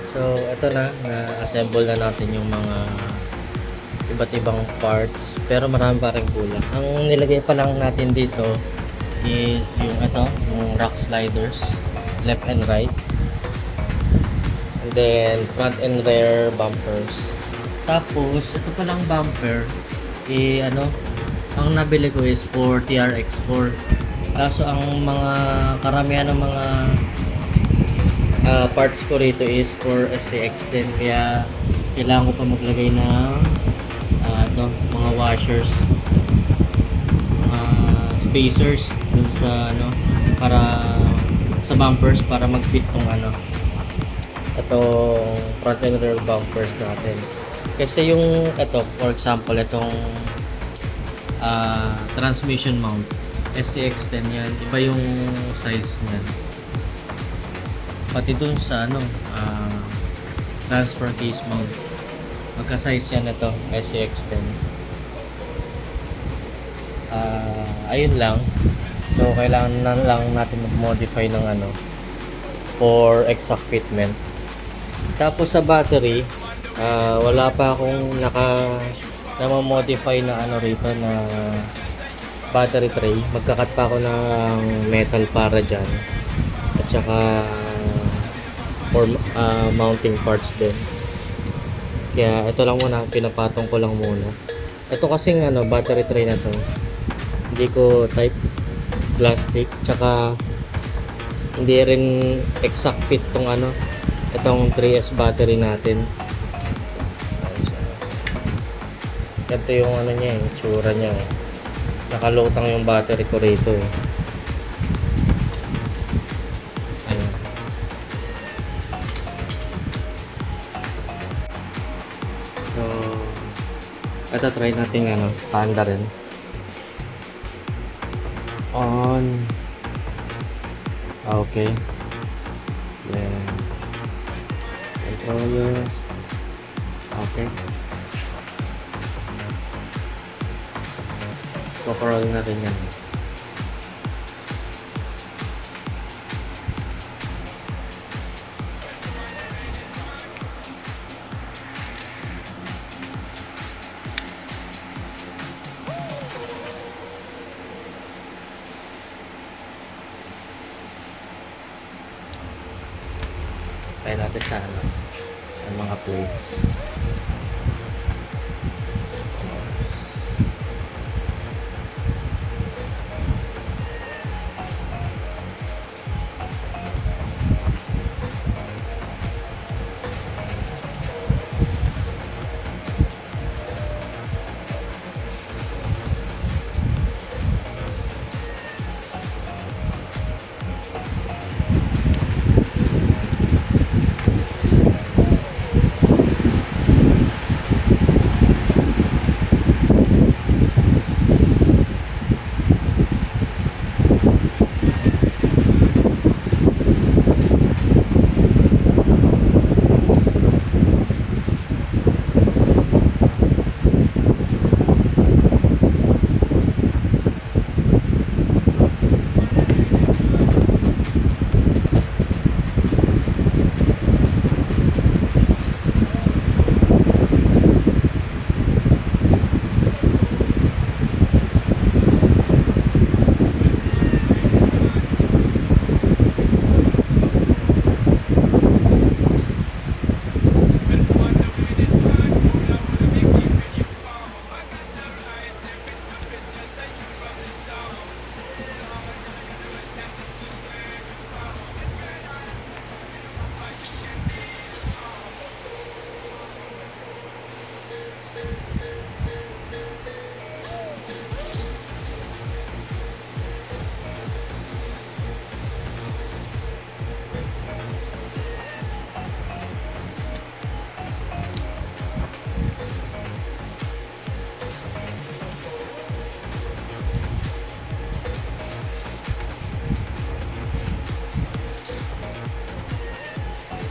So, ito na-assemble na natin yung mga iba't ibang parts. Pero marami pa rin kulang. Ang nilagay pa lang natin dito is yung rock sliders, left and right. And then, front and rear bumpers. Tapos, ito palang bumper, ang nabili ko is for TRX4. Kaso, ang mga karamihan ng mga parts ko rito is for SCX10. Kaya, kailangan ko pa maglagay ng mga washers, mga spacers dun sa para sa bumpers para mag-fit tong itong front and rear bumpers natin. Kasi yung for example itong transmission mount SCX10 yan, iba yung size niyan. Pati dun sa transfer case mount, magka-size yan ito SCX10. Ayun lang. So kailangan na lang natin mag-modify ng for exact fitment. Tapos sa battery, wala pa akong na-modify na rito na battery tray. Magkakat pa ako ng metal para dyan. At saka for mounting parts din. Kaya ito lang muna, pinapatong ko lang muna. Ito kasing battery tray na to, hindi ko type plastic, tsaka hindi rin exact fit tong itong 3S battery natin. Ito yung niya, yung tsura niya. Nakalutang yung battery ko rito eh. Ayan. So, ito try natin panda rin. On. Okay. Then controllers. Okay. Coverall na rin yan. Kaya natin sa mga plates.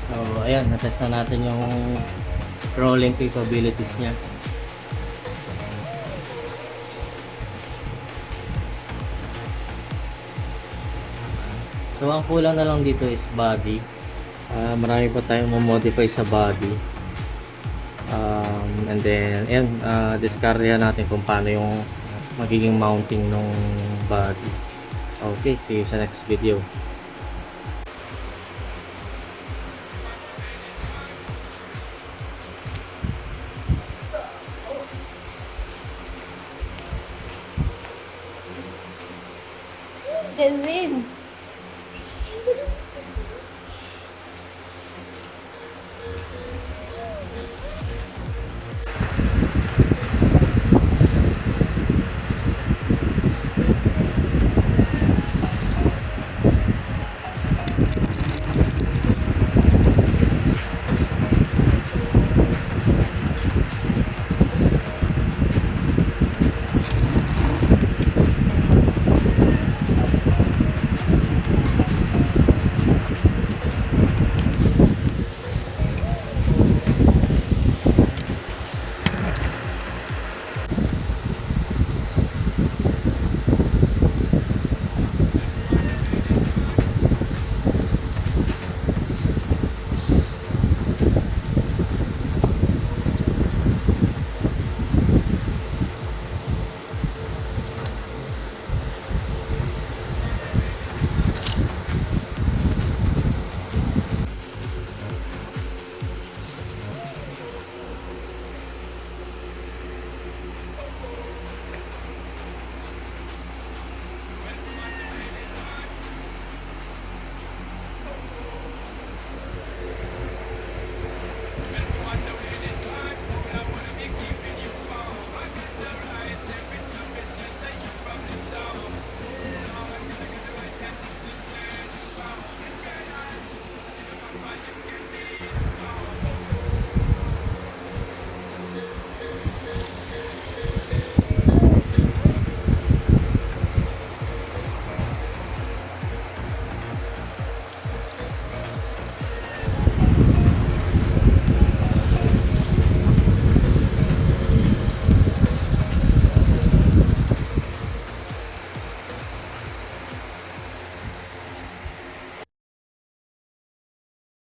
So, ayan, natest na natin yung rolling capabilities niya. So, ang kulang na lang dito is body. Marami pa tayong modify sa body. And then, ayan, diskartehan natin kung paano yung magiging mounting ng body. Okay, see you sa next video. Gawin.